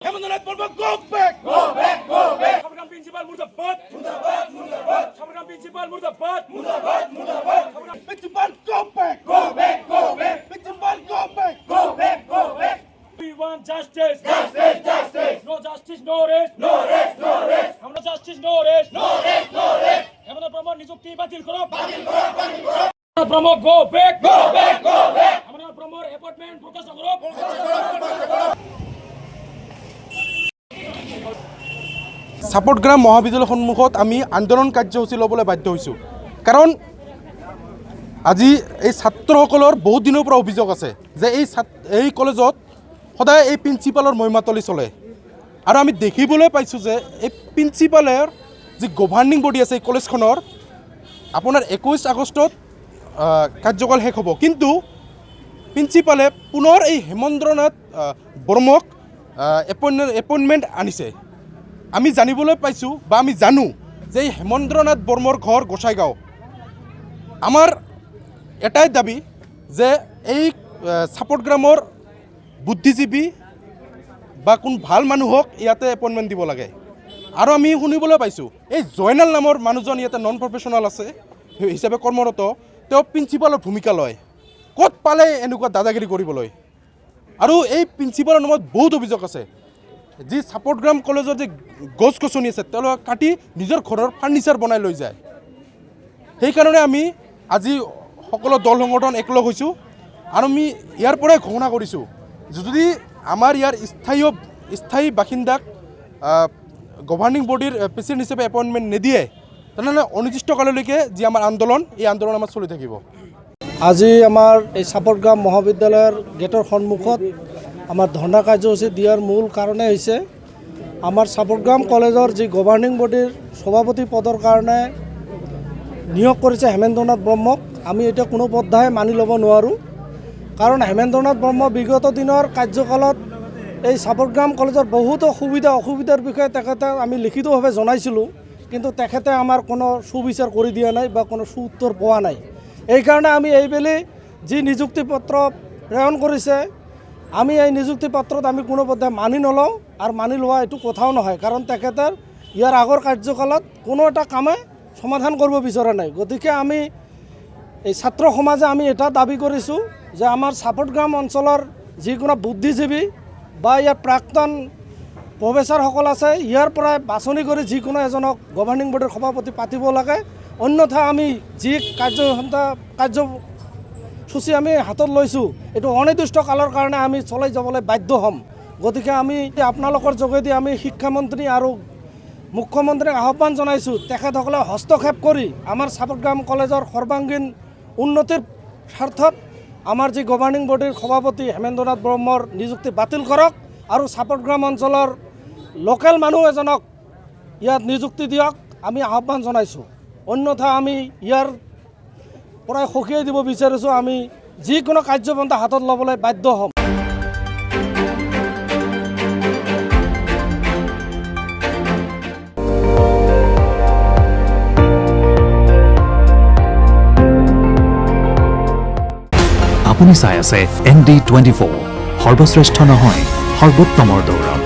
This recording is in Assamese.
Hemandalat Borba, go back! Go back! Go back! Sabagam Principal Murdabad! Murdabad! Murdabad! Sabagam Principal Murdabad! Murdabad! Murdabad! Principal, go back! Go back! Go back! Principal, go back! Go back! Go back! We want justice! Justice! Justice! No justice, no rest! No rest! No rest! Hamna justice, no rest! No rest! No rest! Hemandalat Borba niyukti batil koro! Batil koro! Batil koro! Promo, go back! Go back! Go back! Hemandalat Promo appointment focus koro! Focus koro! সাপোর্টগ্রাম মহাবিদ্যালয়ৰ সন্মুখত আমি আন্দোলন কাৰ্যসূচী ল'বলৈ বাধ্য হৈছোঁ কাৰণ আজি এই ছাত্ৰসকলৰ বহুত দিনৰ পৰা অভিযোগ আছে যে এই কলেজত সদায় এই প্ৰিন্সিপালৰ মহিমাতলি চলে আৰু আমি দেখিবলৈ পাইছোঁ যে এই প্ৰিন্সিপালৰ যি গভৰ্নিং বডি আছে এই কলেজখনৰ আপোনাৰ 21 আগষ্টত কাৰ্যকাল শেষ হ'ব কিন্তু প্ৰিন্সিপালে পুনৰ এই হেমেন্দ্ৰনাথ বৰ্মক এপইণ্টমেণ্ট আনিছে আমি জানিবলৈ পাইছোঁ বা আমি জানো যে এই হেমেন্দ্ৰনাথ বৰ্মৰ ঘৰ গোসাইগাঁও আমাৰ এটাই দাবী যে এই ছাপোৰ্টগ্ৰামৰ বুদ্ধিজীৱী বা কোন ভাল মানুহক ইয়াতে এপইণ্টমেণ্ট দিব লাগে আৰু আমি শুনিবলৈ পাইছোঁ এই জয়নাল নামৰ মানুহজন ইয়াতে নন প্ৰফেশ্যনেল আছে হিচাপে কৰ্মৰত তেওঁ প্ৰিন্সিপালৰ ভূমিকা লয় ক'ত পালে এনেকুৱা দাদাগিৰি কৰিবলৈ আৰু এই প্ৰিন্সিপালৰ নামত বহুত অভিযোগ আছে যি ছাপোৰ্টগ্ৰাম কলেজৰ যে গছ গছনি আছে তেওঁলোকে কাটি নিজৰ ঘৰৰ ফাৰ্নিচাৰ বনাই লৈ যায় সেইকাৰণে আমি আজি সকলো দল সংগঠন একলগ হৈছোঁ আৰু আমি ইয়াৰ পৰাই ঘোষণা কৰিছোঁ যদি আমাৰ ইয়াৰ স্থায়ী বাসিন্দাক গভৰ্নিং বডিৰ প্ৰেচিডেণ্ট হিচাপে এপইণ্টমেণ্ট নিদিয়ে তেনেহ'লে অনিৰ্দিষ্টকাললৈকে যি আমাৰ আন্দোলন এই আন্দোলন আমাৰ চলি থাকিব আজি আমাৰ এই ছাপোৰ্টগ্ৰাম মহাবিদ্যালয়ৰ গেটৰ সন্মুখত আমাৰ ধৰ্ণা কাৰ্যসূচী দিয়াৰ মূল কাৰণে হৈছে আমাৰ ছাপোৰ্টগ্ৰাম কলেজৰ যি গভৰ্নিং বডিৰ সভাপতি পদৰ কাৰণে নিয়োগ কৰিছে হেমেন্দ্ৰনাথ ব্ৰহ্মক আমি এতিয়া কোনো পৰ্যায় মানি ল'ব নোৱাৰোঁ কাৰণ হেমেন্দ্ৰনাথ ব্ৰহ্ম বিগত দিনৰ কাৰ্যকালত এই ছাপোৰ্টগ্ৰাম কলেজৰ বহুতো অসুবিধাৰ বিষয়ে তেখেতে আমি লিখিতভাৱে জনাইছিলোঁ কিন্তু তেখেতে আমাৰ কোনো সুবিচাৰ কৰি দিয়া নাই বা কোনো সুউত্তৰ পোৱা নাই এইকাৰণে আমি এইবেলি যি নিযুক্তি পত্ৰ প্ৰেৰণ কৰিছে আমি এই নিযুক্তি পত্ৰত আমি কোনো পৰ্যায় মানি নলওঁ আৰু মানি লোৱা এইটো কথাও নহয় কাৰণ তেখেতৰ ইয়াৰ আগৰ কাৰ্যকালত কোনো এটা কামে সমাধান কৰিব বিচৰা নাই গতিকে আমি এই ছাত্ৰ সমাজে আমি এটা দাবী কৰিছোঁ যে আমাৰ ছাপোৰ্টগ্ৰাম অঞ্চলৰ যিকোনো বুদ্ধিজীৱী বা ইয়াৰ প্ৰাক্তন প্ৰফেচাৰসকল আছে ইয়াৰ পৰাই বাছনি কৰি যিকোনো এজনক গভৰ্নিং বডিৰ সভাপতি পাতিব লাগে অন্যথা আমি যি কাৰ্যসূচী আমি হাতত লৈছোঁ এইটো অনিৰ্দিষ্ট কালৰ কাৰণে আমি চলাই যাবলৈ বাধ্য হ'ম গতিকে আমি আপোনালোকৰ যোগেদি আমি শিক্ষামন্ত্ৰী আৰু মুখ্যমন্ত্ৰীক আহ্বান জনাইছোঁ তেখেতসকলে হস্তক্ষেপ কৰি আমাৰ ছাপোৰ্টগ্ৰাম কলেজৰ সৰ্বাংগীন উন্নতিৰ স্বাৰ্থত আমাৰ যি গভৰ্নিং বডিৰ সভাপতি হেমেন্দ্ৰনাথ ব্ৰহ্মৰ নিযুক্তি বাতিল কৰক আৰু ছাপোৰ্টগ্ৰাম অঞ্চলৰ লোকেল মানুহ এজনক ইয়াত নিযুক্তি দিয়ক আমি আহ্বান জনাইছোঁ অন্যথা আমি ইয়াৰ পৰাই সকীয়াই দিব বিচাৰিছোঁ আমি যিকোনো কাৰ্যপন্থা হাতত ল'বলৈ বাধ্য হ'ম আপুনি চাই আছে ND24 সৰ্বশ্ৰেষ্ঠ নহয় সৰ্বোত্তমৰ দৌৰ